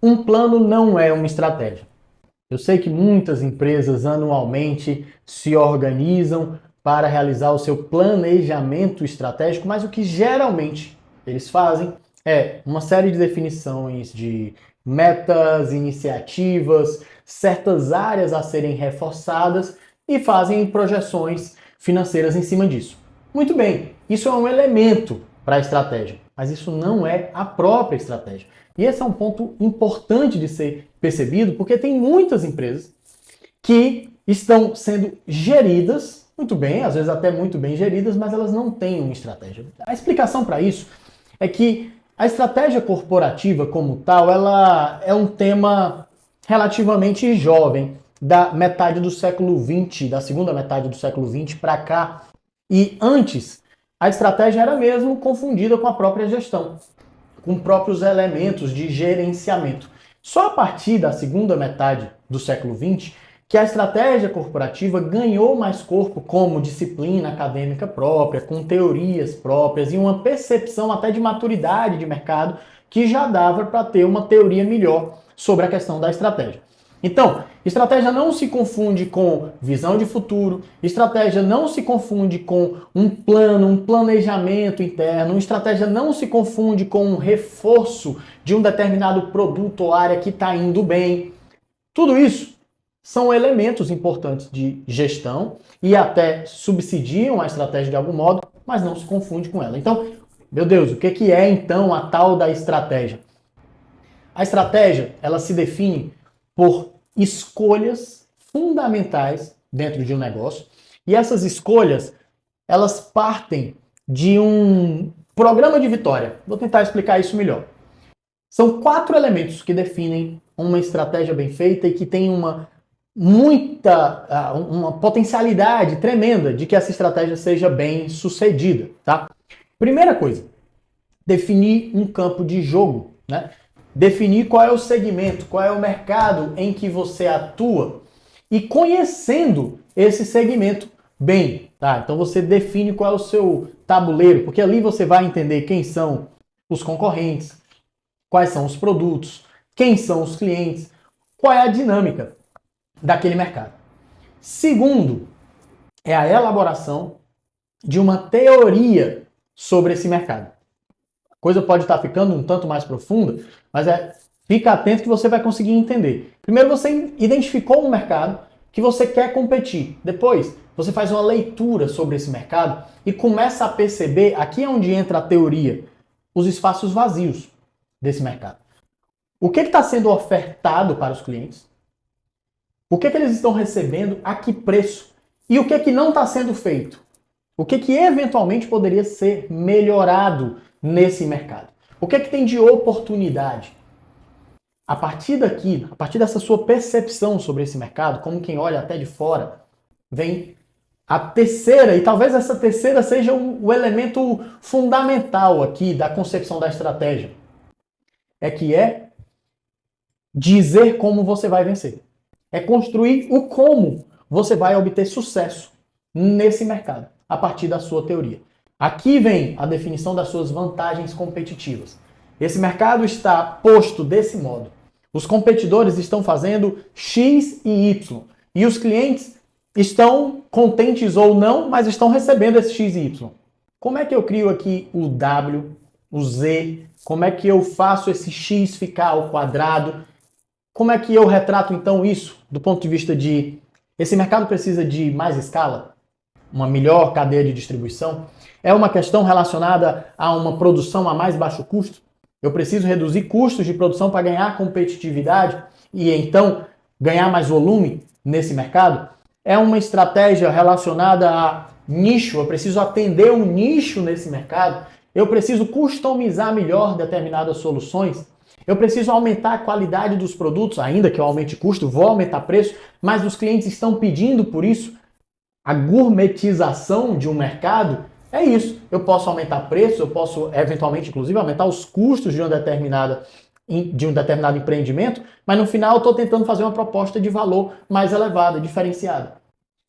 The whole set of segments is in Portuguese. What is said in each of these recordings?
Um plano não é uma estratégia. Eu sei que muitas empresas anualmente se organizam para realizar o seu planejamento estratégico, mas o que geralmente eles fazem é uma série de definições de metas, iniciativas, certas áreas a serem reforçadas e fazem projeções financeiras em cima disso. Muito bem, isso é um elemento para a estratégia, mas isso não é a própria estratégia. E esse é um ponto importante de ser percebido, porque tem muitas empresas que estão sendo geridas muito bem, às vezes até muito bem geridas, mas elas não têm uma estratégia. A explicação para isso é que a estratégia corporativa como tal, ela é um tema relativamente jovem, da metade do século XX, da segunda metade do século XX para cá. E antes, a estratégia era mesmo confundida com a própria gestão, com próprios elementos de gerenciamento. Só a partir da segunda metade do século XX que a estratégia corporativa ganhou mais corpo como disciplina acadêmica própria, com teorias próprias e uma percepção até de maturidade de mercado que já dava para ter uma teoria melhor sobre a questão da estratégia. Então, estratégia não se confunde com visão de futuro, estratégia não se confunde com um plano, um planejamento interno, estratégia não se confunde com um reforço de um determinado produto ou área que está indo bem. Tudo isso são elementos importantes de gestão e até subsidiam a estratégia de algum modo, mas não se confunde com ela. Então, meu Deus, o que é então a tal da estratégia? A estratégia, ela se define por escolhas fundamentais dentro de um negócio, e essas escolhas, elas partem de um programa de vitória. Vou tentar explicar isso melhor. São 4 elementos que definem uma estratégia bem feita e que tem uma potencialidade tremenda de que essa estratégia seja bem sucedida, tá? Primeira coisa, definir um campo de jogo, né? Definir qual é o segmento, qual é o mercado em que você atua e conhecendo esse segmento bem, tá? Então você define qual é o seu tabuleiro, porque ali você vai entender quem são os concorrentes, quais são os produtos, quem são os clientes, qual é a dinâmica daquele mercado. Segundo, é a elaboração de uma teoria sobre esse mercado. A coisa pode estar ficando um tanto mais profunda, mas fica atento que você vai conseguir entender. Primeiro você identificou um mercado que você quer competir. Depois, você faz uma leitura sobre esse mercado e começa a perceber, aqui é onde entra a teoria, os espaços vazios desse mercado. O que está sendo ofertado para os clientes? O que eles estão recebendo? A que preço? E o que não está sendo feito? O que eventualmente poderia ser melhorado nesse mercado? O que tem de oportunidade? A partir daqui, a partir dessa sua percepção sobre esse mercado, como quem olha até de fora, vem a terceira, e talvez essa terceira seja o elemento fundamental aqui da concepção da estratégia. É dizer como você vai vencer. É construir o como você vai obter sucesso nesse mercado, a partir da sua teoria. Aqui vem a definição das suas vantagens competitivas. Esse mercado está posto desse modo. Os competidores estão fazendo X e Y. E os clientes estão contentes ou não, mas estão recebendo esse X e Y. Como é que eu crio aqui o W, o Z? Como é que eu faço esse X ficar ao quadrado? Como é que eu retrato então isso do ponto de vista de esse mercado precisa de mais escala? Uma melhor cadeia de distribuição? É uma questão relacionada a uma produção a mais baixo custo? Eu preciso reduzir custos de produção para ganhar competitividade e então ganhar mais volume nesse mercado? É uma estratégia relacionada a nicho? Eu preciso atender um nicho nesse mercado? Eu preciso customizar melhor determinadas soluções? Eu preciso aumentar a qualidade dos produtos, ainda que eu aumente custo, vou aumentar preço, mas os clientes estão pedindo por isso. A gourmetização de um mercado é isso. Eu posso aumentar preço, eu posso eventualmente, inclusive, aumentar os custos de um determinado empreendimento, mas no final eu estou tentando fazer uma proposta de valor mais elevada, diferenciada.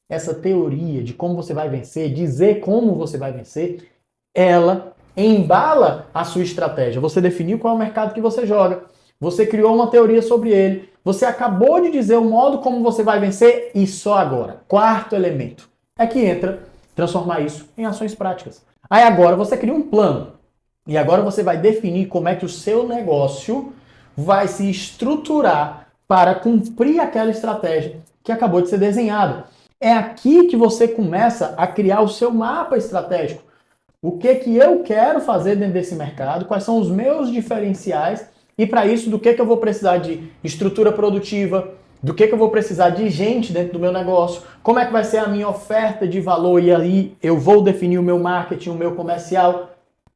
Essa teoria de como você vai vencer, dizer como você vai vencer, ela embala a sua estratégia. Você definiu qual é o mercado que você joga. você criou uma teoria sobre ele, você acabou de dizer o modo como você vai vencer e só agora, quarto elemento, é que entra transformar isso em ações práticas. Aí agora você cria um plano e agora você vai definir como é que o seu negócio vai se estruturar para cumprir aquela estratégia que acabou de ser desenhada. É aqui que você começa a criar o seu mapa estratégico. O que eu quero fazer dentro desse mercado, quais são os meus diferenciais e para isso do que eu vou precisar de estrutura produtiva, do que eu vou precisar de gente dentro do meu negócio, como é que vai ser a minha oferta de valor e aí eu vou definir o meu marketing, o meu comercial.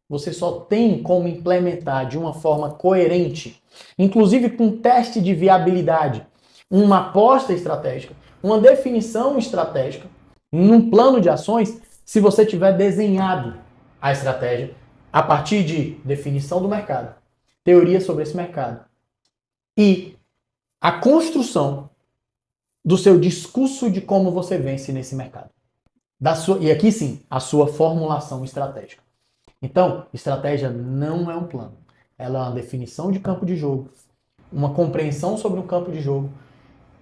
Você só tem como implementar de uma forma coerente, inclusive com teste de viabilidade, uma aposta estratégica, uma definição estratégica, num plano de ações, se você tiver desenhado a estratégia a partir de definição do mercado, teoria sobre esse mercado e a construção do seu discurso de como você vence nesse mercado. E aqui sim, a sua formulação estratégica. Então, estratégia não é um plano. Ela é uma definição de campo de jogo, uma compreensão sobre o campo de jogo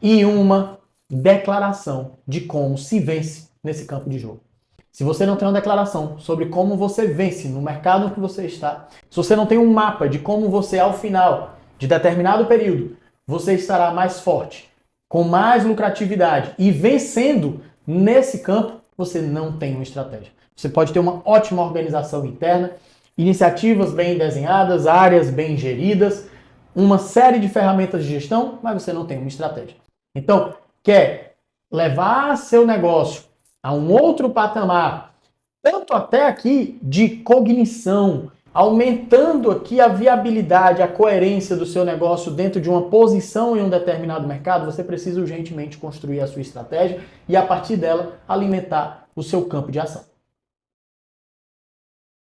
e uma declaração de como se vence nesse campo de jogo. Se você não tem uma declaração sobre como você vence no mercado em que você está, se você não tem um mapa de como você, ao final de determinado período, você estará mais forte, com mais lucratividade e vencendo nesse campo, você não tem uma estratégia. Você pode ter uma ótima organização interna, iniciativas bem desenhadas, áreas bem geridas, uma série de ferramentas de gestão, mas você não tem uma estratégia. Então, quer levar seu negócio a um outro patamar, tanto até aqui de cognição, aumentando aqui a viabilidade, a coerência do seu negócio dentro de uma posição em um determinado mercado, você precisa urgentemente construir a sua estratégia e, a partir dela, alimentar o seu campo de ação.